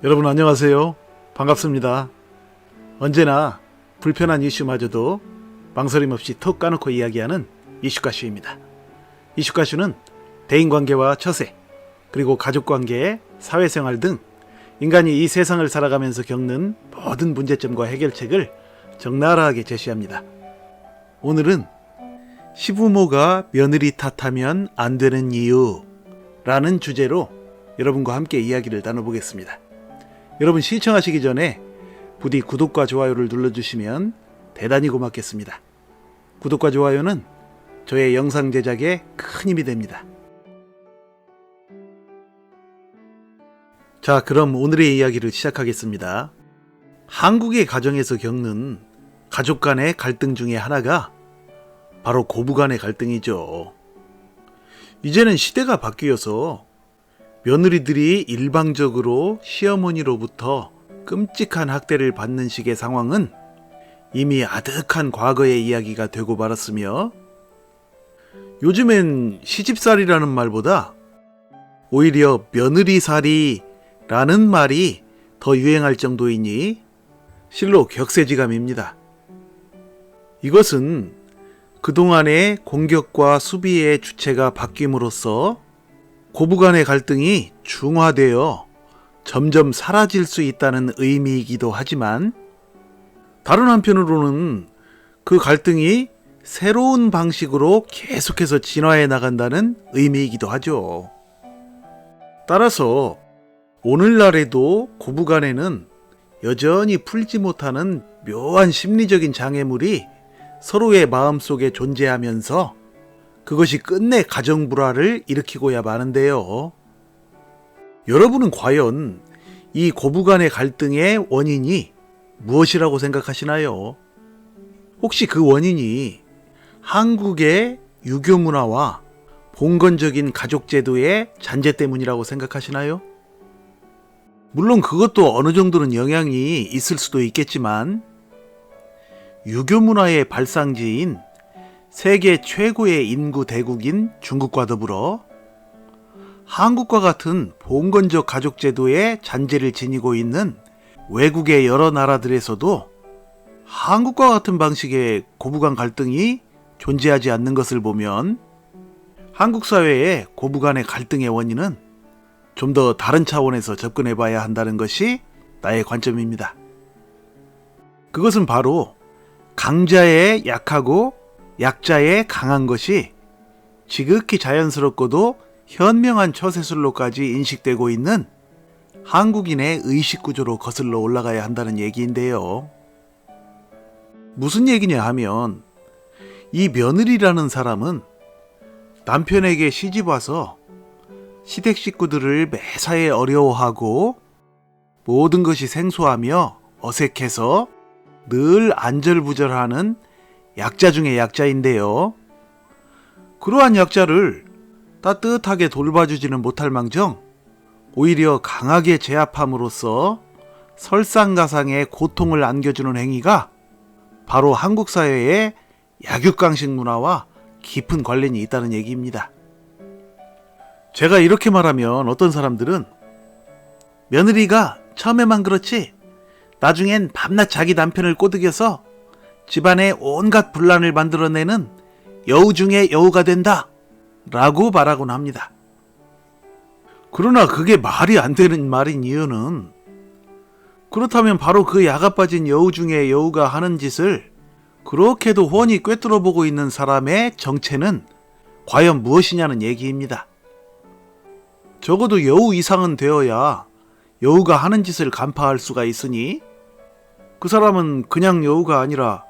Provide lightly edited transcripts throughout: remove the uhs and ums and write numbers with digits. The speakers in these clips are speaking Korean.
여러분 안녕하세요. 반갑습니다. 언제나 불편한 이슈마저도 망설임 없이 톡 까놓고 이야기하는 이슈가슈입니다. 이슈가슈는 대인관계와 처세, 그리고 가족관계, 사회생활 등 인간이 이 세상을 살아가면서 겪는 모든 문제점과 해결책을 적나라하게 제시합니다. 오늘은 시부모가 며느리 탓하면 안 되는 이유라는 주제로 여러분과 함께 이야기를 나눠보겠습니다. 여러분 시청하시기 전에 부디 구독과 좋아요를 눌러주시면 대단히 고맙겠습니다. 구독과 좋아요는 저의 영상 제작에 큰 힘이 됩니다. 자, 그럼 오늘의 이야기를 시작하겠습니다. 한국의 가정에서 겪는 가족 간의 갈등 중에 하나가 바로 고부 간의 갈등이죠. 이제는 시대가 바뀌어서 며느리들이 일방적으로 시어머니로부터 끔찍한 학대를 받는 식의 상황은 이미 아득한 과거의 이야기가 되고 말았으며, 요즘엔 시집살이라는 말보다 오히려 며느리살이라는 말이 더 유행할 정도이니 실로 격세지감입니다. 이것은 그동안의 공격과 수비의 주체가 바뀜으로써 고부간의 갈등이 중화되어 점점 사라질 수 있다는 의미이기도 하지만, 다른 한편으로는 그 갈등이 새로운 방식으로 계속해서 진화해 나간다는 의미이기도 하죠. 따라서 오늘날에도 고부간에는 여전히 풀지 못하는 묘한 심리적인 장애물이 서로의 마음속에 존재하면서 그것이 끝내 가정불화를 일으키고야 마는데요. 여러분은 과연 이 고부간의 갈등의 원인이 무엇이라고 생각하시나요? 혹시 그 원인이 한국의 유교 문화와 봉건적인 가족제도의 잔재 때문이라고 생각하시나요? 물론 그것도 어느 정도는 영향이 있을 수도 있겠지만, 유교 문화의 발상지인 세계 최고의 인구 대국인 중국과 더불어 한국과 같은 봉건적 가족제도의 잔재를 지니고 있는 외국의 여러 나라들에서도 한국과 같은 방식의 고부간 갈등이 존재하지 않는 것을 보면, 한국 사회의 고부간의 갈등의 원인은 좀 더 다른 차원에서 접근해 봐야 한다는 것이 나의 관점입니다. 그것은 바로 강자의 약하고 약자의 강한 것이 지극히 자연스럽고도 현명한 처세술로까지 인식되고 있는 한국인의 의식구조로 거슬러 올라가야 한다는 얘기인데요. 무슨 얘기냐 하면, 이 며느리라는 사람은 남편에게 시집와서 시댁 식구들을 매사에 어려워하고 모든 것이 생소하며 어색해서 늘 안절부절하는 약자 중의 약자인데요. 그러한 약자를 따뜻하게 돌봐주지는 못할 망정 오히려 강하게 제압함으로써 설상가상의 고통을 안겨주는 행위가 바로 한국 사회의 약육강식 문화와 깊은 관련이 있다는 얘기입니다. 제가 이렇게 말하면 어떤 사람들은 며느리가 처음에만 그렇지 나중엔 밤낮 자기 남편을 꼬드겨서 집안에 온갖 분란을 만들어내는 여우 중에 여우가 된다 라고 말하곤 합니다. 그러나 그게 말이 안 되는 말인 이유는, 그렇다면 바로 그 야가 빠진 여우 중에 여우가 하는 짓을 그렇게도 훤히 꿰뚫어 보고 있는 사람의 정체는 과연 무엇이냐는 얘기입니다. 적어도 여우 이상은 되어야 여우가 하는 짓을 간파할 수가 있으니, 그 사람은 그냥 여우가 아니라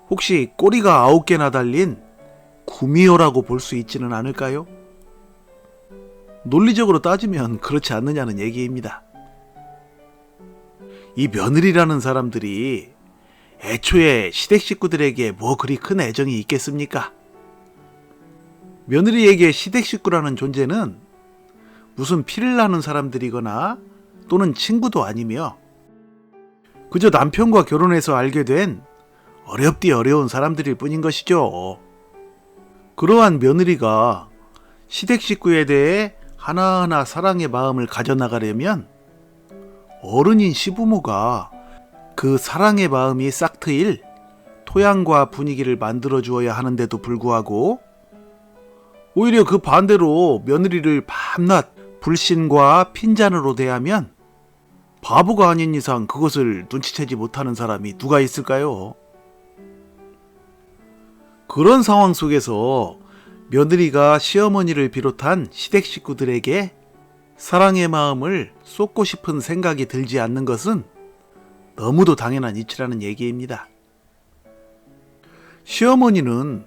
혹시 꼬리가 9개나 달린 구미호라고 볼 수 있지는 않을까요? 논리적으로 따지면 그렇지 않느냐는 얘기입니다. 이 며느리라는 사람들이 애초에 시댁 식구들에게 뭐 그리 큰 애정이 있겠습니까? 며느리에게 시댁 식구라는 존재는 무슨 피를 나눈 사람들이거나 또는 친구도 아니며 그저 남편과 결혼해서 알게 된 어렵디 어려운 사람들일 뿐인 것이죠. 그러한 며느리가 시댁 식구에 대해 하나하나 사랑의 마음을 가져나가려면 어른인 시부모가 그 사랑의 마음이 싹 트일 토양과 분위기를 만들어 주어야 하는데도 불구하고 오히려 그 반대로 며느리를 밤낮 불신과 핀잔으로 대하면 바보가 아닌 이상 그것을 눈치채지 못하는 사람이 누가 있을까요? 그런 상황 속에서 며느리가 시어머니를 비롯한 시댁 식구들에게 사랑의 마음을 쏟고 싶은 생각이 들지 않는 것은 너무도 당연한 이치라는 얘기입니다. 시어머니는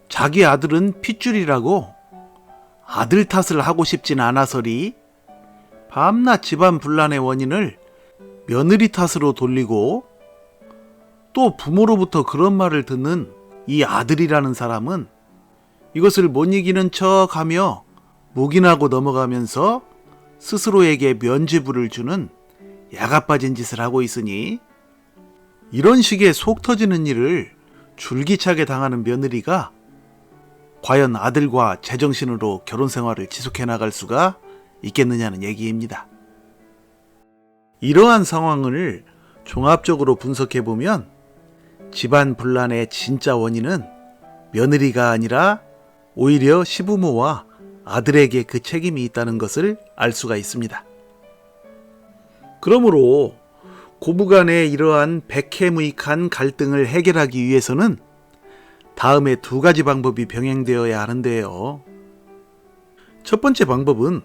자기 아들은 핏줄이라고 아들 탓을 하고 싶진 않아서리 밤낮 집안 분란의 원인을 며느리 탓으로 돌리고 또 부모로부터 그런 말을 듣는 이 아들이라는 사람은 이것을 못 이기는 척하며 묵인하고 넘어가면서 스스로에게 면죄부를 주는 야가 빠진 짓을 하고 있으니 이런 식의 속 터지는 일을 줄기차게 당하는 며느리가 과연 아들과 제정신으로 결혼 생활을 지속해 나갈 수가 있겠느냐는 얘기입니다. 이러한 상황을 종합적으로 분석해 보면 집안 분란의 진짜 원인은 며느리가 아니라 오히려 시부모와 아들에게 그 책임이 있다는 것을 알 수가 있습니다. 그러므로 고부간의 이러한 백해무익한 갈등을 해결하기 위해서는 다음에 두 가지 방법이 병행되어야 하는데요. 첫 번째 방법은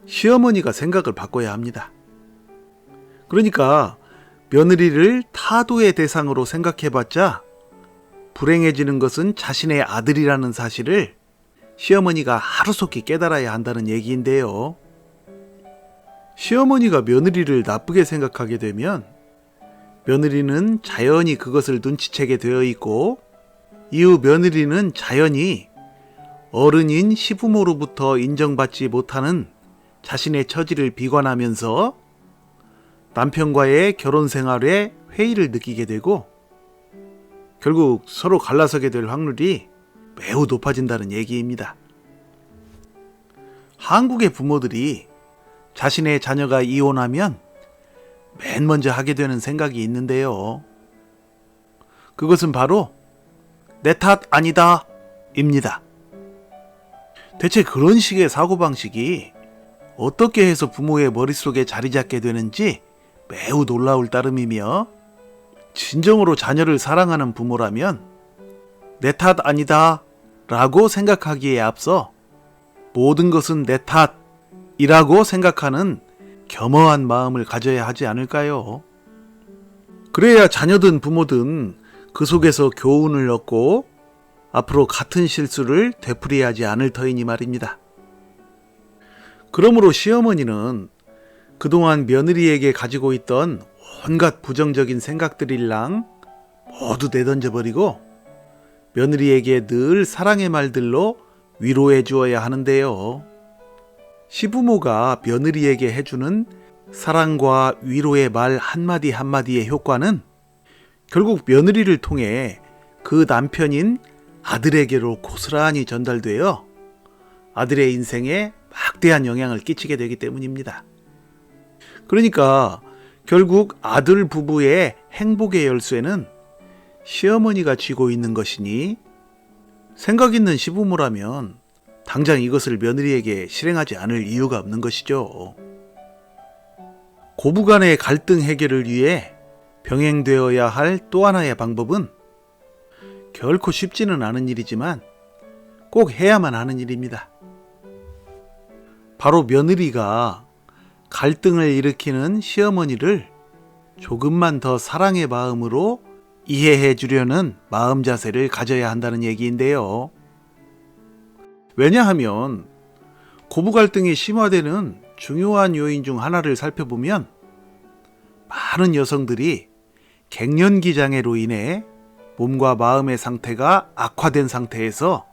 시어머니가 생각을 바꿔야 합니다. 그러니까 며느리를 타도의 대상으로 생각해봤자 불행해지는 것은 자신의 아들이라는 사실을 시어머니가 하루속히 깨달아야 한다는 얘기인데요. 시어머니가 며느리를 나쁘게 생각하게 되면 며느리는 자연히 그것을 눈치채게 되어 있고 이후 며느리는 자연히 어른인 시부모로부터 인정받지 못하는 자신의 처지를 비관하면서 남편과의 결혼 생활에 회의를 느끼게 되고 결국 서로 갈라서게 될 확률이 매우 높아진다는 얘기입니다. 한국의 부모들이 자신의 자녀가 이혼하면 맨 먼저 하게 되는 생각이 있는데요. 그것은 바로 내 탓 아니다 입니다. 대체 그런 식의 사고방식이 어떻게 해서 부모의 머릿속에 자리 잡게 되는지 매우 놀라울 따름이며 진정으로 자녀를 사랑하는 부모라면 내 탓 아니다 라고 생각하기에 앞서 모든 것은 내 탓이라고 생각하는 겸허한 마음을 가져야 하지 않을까요? 그래야 자녀든 부모든 그 속에서 교훈을 얻고 앞으로 같은 실수를 되풀이하지 않을 터이니 말입니다. 그러므로 시어머니는 그동안 며느리에게 가지고 있던 온갖 부정적인 생각들일랑 모두 내던져버리고 며느리에게 늘 사랑의 말들로 위로해 주어야 하는데요. 시부모가 며느리에게 해주는 사랑과 위로의 말 한마디 한마디의 효과는 결국 며느리를 통해 그 남편인 아들에게로 고스란히 전달되어 아들의 인생에 막대한 영향을 끼치게 되기 때문입니다. 그러니까 결국 아들 부부의 행복의 열쇠는 시어머니가 쥐고 있는 것이니 생각 있는 시부모라면 당장 이것을 며느리에게 실행하지 않을 이유가 없는 것이죠. 고부간의 갈등 해결을 위해 병행되어야 할 또 하나의 방법은 결코 쉽지는 않은 일이지만 꼭 해야만 하는 일입니다. 바로 며느리가 갈등을 일으키는 시어머니를 조금만 더 사랑의 마음으로 이해해 주려는 마음 자세를 가져야 한다는 얘기인데요. 왜냐하면 고부 갈등이 심화되는 중요한 요인 중 하나를 살펴보면 많은 여성들이 갱년기 장애로 인해 몸과 마음의 상태가 악화된 상태에서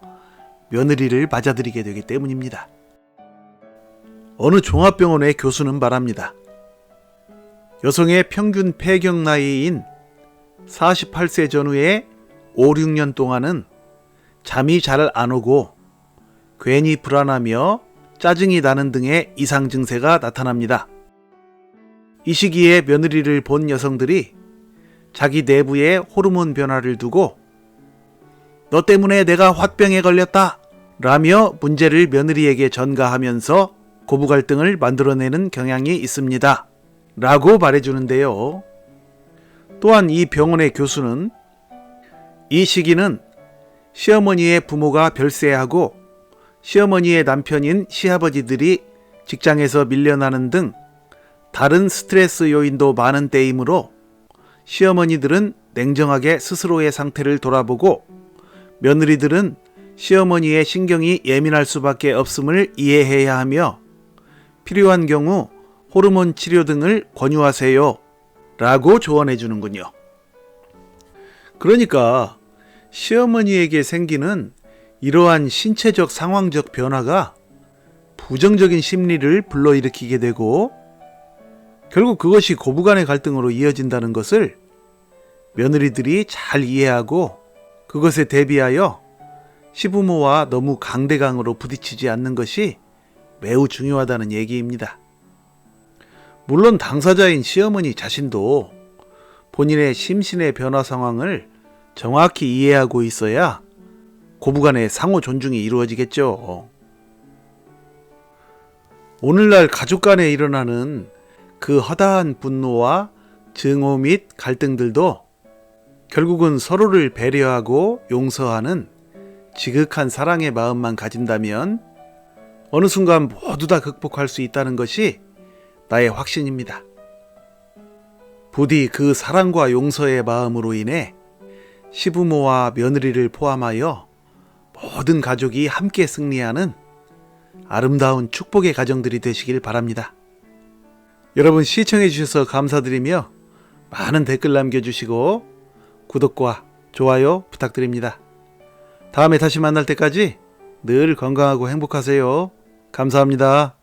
며느리를 맞아들이게 되기 때문입니다. 어느 종합병원의 교수는 말합니다. 여성의 평균 폐경 나이인 48세 전후의 5, 6년 동안은 잠이 잘 안 오고 괜히 불안하며 짜증이 나는 등의 이상 증세가 나타납니다. 이 시기에 며느리를 본 여성들이 자기 내부의 호르몬 변화를 두고 너 때문에 내가 화병에 걸렸다 라며 문제를 며느리에게 전가하면서 고부 갈등을 만들어내는 경향이 있습니다 라고 말해주는데요. 또한 이 병원의 교수는 이 시기는 시어머니의 부모가 별세하고 시어머니의 남편인 시아버지들이 직장에서 밀려나는 등 다른 스트레스 요인도 많은 때이므로 시어머니들은 냉정하게 스스로의 상태를 돌아보고 며느리들은 시어머니의 신경이 예민할 수밖에 없음을 이해해야 하며 필요한 경우 호르몬 치료 등을 권유하세요 라고 조언해 주는군요. 그러니까 시어머니에게 생기는 이러한 신체적 상황적 변화가 부정적인 심리를 불러일으키게 되고 결국 그것이 고부간의 갈등으로 이어진다는 것을 며느리들이 잘 이해하고 그것에 대비하여 시부모와 너무 강대강으로 부딪히지 않는 것이 매우 중요하다는 얘기입니다. 물론 당사자인 시어머니 자신도 본인의 심신의 변화 상황을 정확히 이해하고 있어야 고부간의 상호 존중이 이루어지겠죠. 오늘날 가족 간에 일어나는 그 허다한 분노와 증오 및 갈등들도 결국은 서로를 배려하고 용서하는 지극한 사랑의 마음만 가진다면 어느 순간 모두 다 극복할 수 있다는 것이 나의 확신입니다. 부디 그 사랑과 용서의 마음으로 인해 시부모와 며느리를 포함하여 모든 가족이 함께 승리하는 아름다운 축복의 가정들이 되시길 바랍니다. 여러분 시청해 주셔서 감사드리며 많은 댓글 남겨주시고 구독과 좋아요 부탁드립니다. 다음에 다시 만날 때까지 늘 건강하고 행복하세요. 감사합니다.